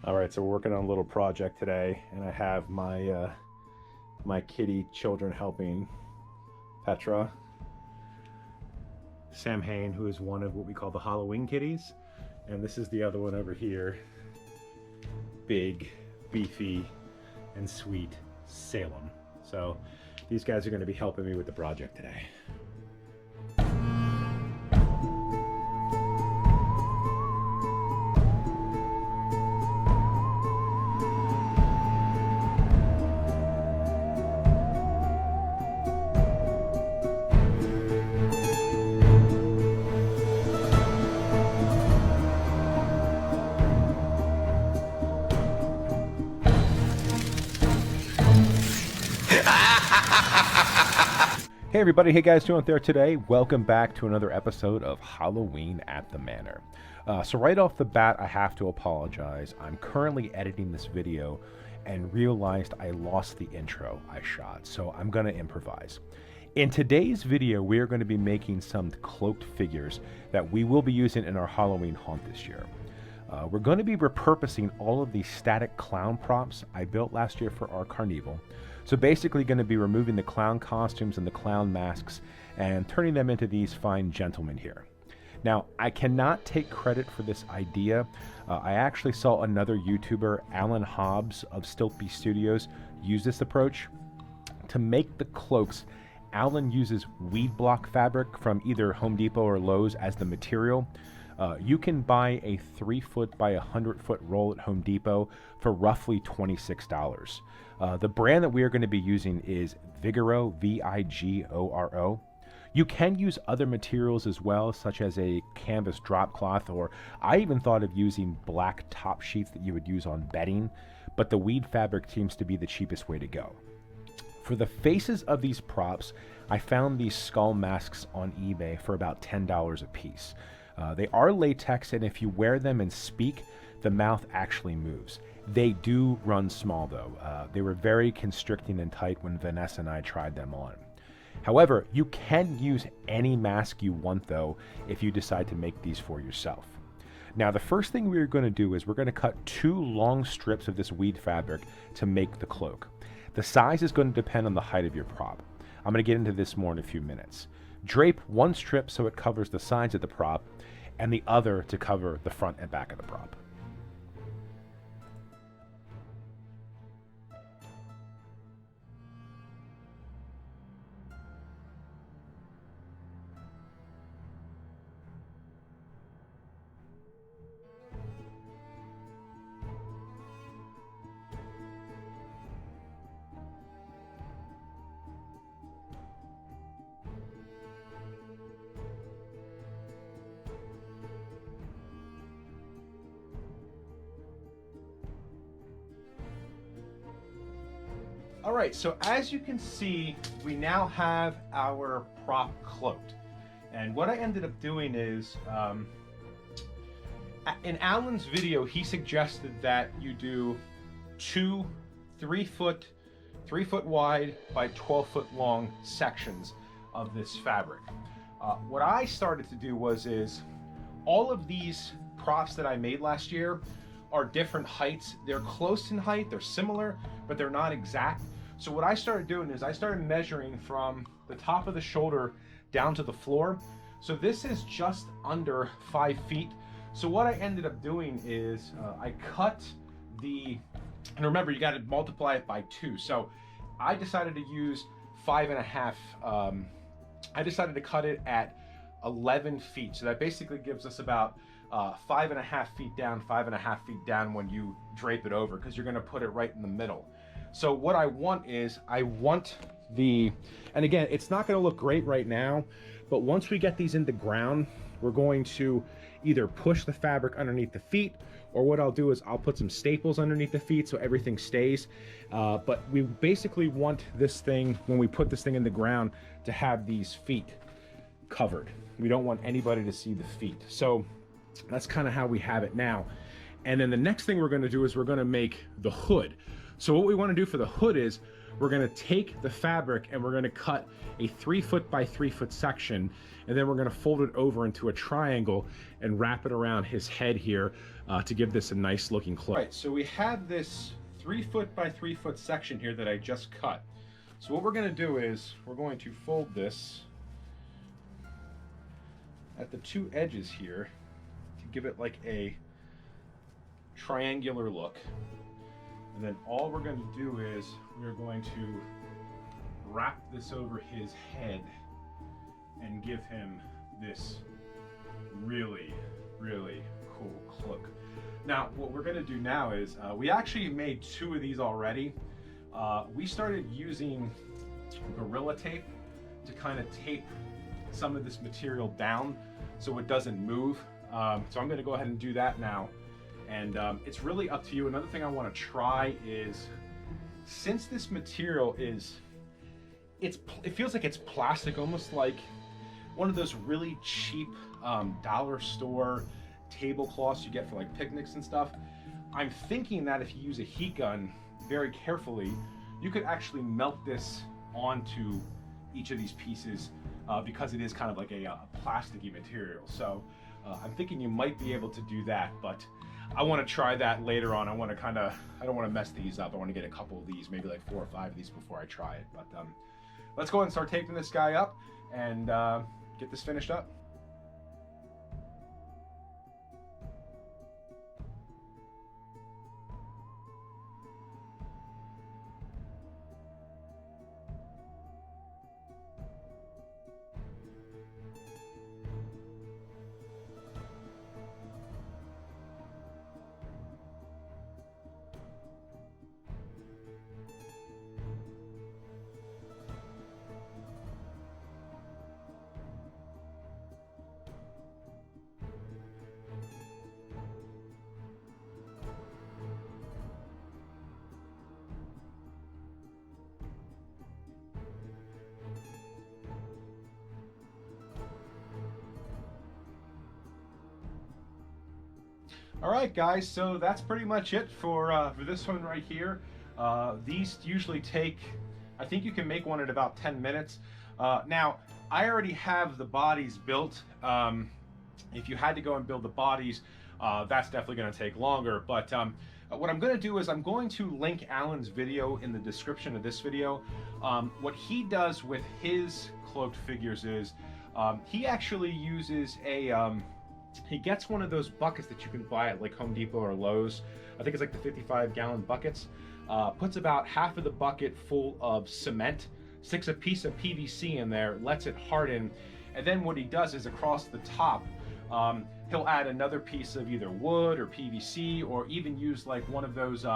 All right, so we're working on a little project today, and I have my my kitty children helping. Petra, Sam Hain, who is one of what we call the Halloween kitties, and this is the other one over here, big, beefy, and sweet Salem. So these guys are going to be helping me with the project today. Hey everybody, hey guys, doing out there today? Welcome back to another episode of Halloween at the Manor. So right off the bat, I have to apologize. I'm currently editing this video and realized I lost the intro I shot, so I'm going to improvise. In today's video, we are going to be making some cloaked figures that we will be using in our Halloween haunt this year. We're going to be repurposing all of these static clown props I built last year for our carnival. So basically going to be removing the clown costumes and the clown masks and turning them into these fine gentlemen here. Now, I cannot take credit for this idea. I actually saw another YouTuber, Alan Hobbs of Stiltbeast Studios, use this approach. To make the cloaks, Alan uses weed block fabric from either Home Depot or Lowe's as the material. You can buy a 3-foot by 100-foot roll at Home Depot for roughly $26. The brand that we are going to be using is Vigoro, V-I-G-O-R-O. You can use other materials as well, such as a canvas drop cloth, or I even thought of using black top sheets that you would use on bedding, but the weed fabric seems to be the cheapest way to go. For the faces of these props, I found these skull masks on eBay for about $10 a piece. They are latex, and if you wear them and speak, the mouth actually moves. They do run small though. They were very constricting and tight when Vanessa and I tried them on. However, you can use any mask you want though if you decide to make these for yourself. Now the first thing we're going to do is we're going to cut 2 long strips of this weed fabric to make the cloak. The size is going to depend on the height of your prop. I'm going to get into this more in a few minutes. Drape 1 strip so it covers the sides of the prop, and the other to cover the front and back of the prop. All right, so as you can see, we now have our prop cloaked. And what I ended up doing is, in Alan's video, he suggested that you do 2 3-foot wide by 12-foot long sections of this fabric. What I started to do is all of these props that I made last year are different heights. They're close in height, they're similar, but they're not exact. So what I started doing is I started measuring from the top of the shoulder down to the floor. So this is just under 5 feet. So what I ended up doing is I cut and remember you got to multiply it by 2. So I decided to use 5.5. I decided to cut it at 11 feet. So that basically gives us about 5.5 feet down, 5.5 feet down when you drape it over, because you're going to put it right in the middle. So what I want is, and again, it's not going to look great right now, but once we get these in the ground, we're going to either push the fabric underneath the feet, or what I'll do is I'll put some staples underneath the feet so everything stays. But we basically want this thing, when we put this thing in the ground, to have these feet covered. We don't want anybody to see the feet. So that's kind of how we have it now. And then the next thing we're going to do is we're going to make the hood. So what we want to do for the hood is we're going to take the fabric and we're going to cut a 3 foot by 3 foot section, and then we're going to fold it over into a triangle and wrap it around his head here to give this a nice looking cloak. All right, so we have this 3 foot by 3 foot section here that I just cut. So what we're going to do is we're going to fold this at the two edges here to give it like a triangular look. And then all we're going to do is we're going to wrap this over his head and give him this really, really cool cloak. Now, what we're going to do now is we actually made 2 of these already. We started using Gorilla Tape to kind of tape some of this material down so it doesn't move. So I'm going to go ahead and do that now. And it's really up to you. Another thing I want to try is, since this material is, it feels like it's plastic, almost like one of those really cheap dollar store tablecloths you get for like picnics and stuff. I'm thinking that if you use a heat gun very carefully, you could actually melt this onto each of these pieces because it is kind of like a plasticky material. So I'm thinking you might be able to do that, but I want to try that later on. I want to I don't want to mess these up. I want to get a couple of these, maybe like 4 or 5 of these before I try it. But let's go ahead and start taping this guy up and get this finished up. All right, guys, so that's pretty much it for this one right here. These usually take, I think you can make one in about 10 minutes. Now, I already have the bodies built. If you had to go and build the bodies, that's definitely going to take longer. But what I'm going to do is I'm going to link Alan's video in the description of this video. What he does with his cloaked figures is he actually uses he gets one of those buckets that you can buy at like Home Depot or Lowe's. I think it's like the 55-gallon buckets. Puts about half of the bucket full of cement, sticks a piece of PVC in there, lets it harden, and then what he does is across the top, he'll add another piece of either wood or PVC, or even use like one of those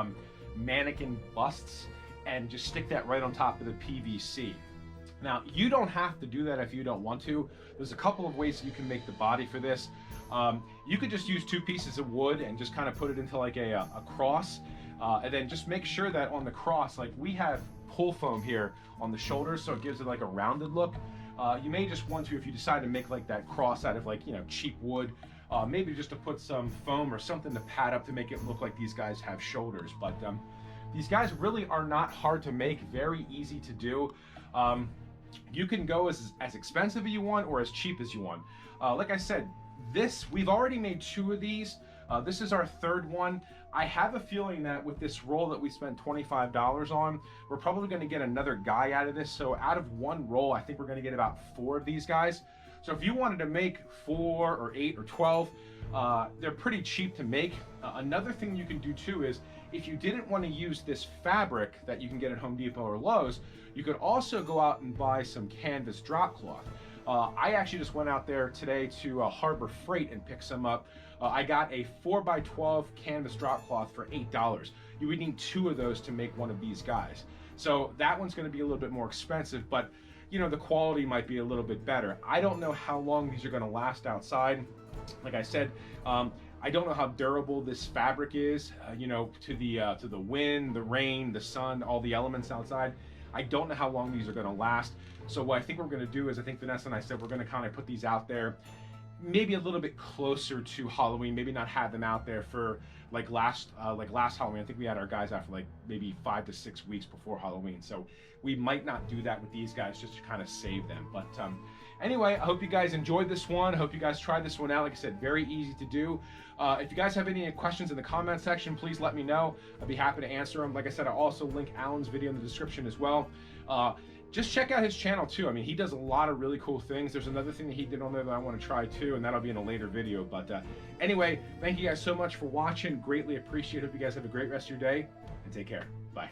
mannequin busts and just stick that right on top of the PVC. Now, you don't have to do that if you don't want to. There's a couple of ways you can make the body for this. You could just use 2 pieces of wood and just kind of put it into like a cross, and then just make sure that on the cross, like we have pull foam here on the shoulders, so it gives it like a rounded look. You may just want to, if you decide to make like that cross out of like, you know, cheap wood, maybe just to put some foam or something to pad up to make it look like these guys have shoulders. But these guys really are not hard to make, very easy to do. You can go as expensive as you want or as cheap as you want. Like I said, we've already made 2 of these. This is our 3rd one. I have a feeling that with this roll that we spent $25 on, we're probably going to get another guy out of this. So out of 1 roll, I think we're going to get about 4 of these guys. So if you wanted to make 4 or 8 or 12, they're pretty cheap to make. Another thing you can do too is, if you didn't want to use this fabric that you can get at Home Depot or Lowe's, you could also go out and buy some canvas drop cloth. I actually just went out there today to Harbor Freight and picked some up. I got a 4x12 canvas drop cloth for $8. You would need 2 of those to make one of these guys. So that one's going to be a little bit more expensive, but you know, the quality might be a little bit better. I don't know how long these are going to last outside. Like I said, I don't know how durable this fabric is, you know, to the wind, the rain, the sun, all the elements outside. I don't know how long these are going to last. So what I think we're going to do is, I think Vanessa and I said we're going to kind of put these out there maybe a little bit closer to Halloween, maybe not have them out there for like last Halloween. I think we had our guys out for like maybe 5 to 6 weeks before Halloween. So we might not do that with these guys just to kind of save them. But anyway, I hope you guys enjoyed this one. I hope you guys tried this one out. Like I said, very easy to do. If you guys have any questions in the comment section, please let me know. I'd be happy to answer them. Like I said, I'll also link Alan's video in the description as well. Just check out his channel too. I mean, he does a lot of really cool things. There's another thing that he did on there that I want to try too, and that'll be in a later video. But anyway, thank you guys so much for watching. Greatly appreciate it. Hope you guys have a great rest of your day, and take care. Bye.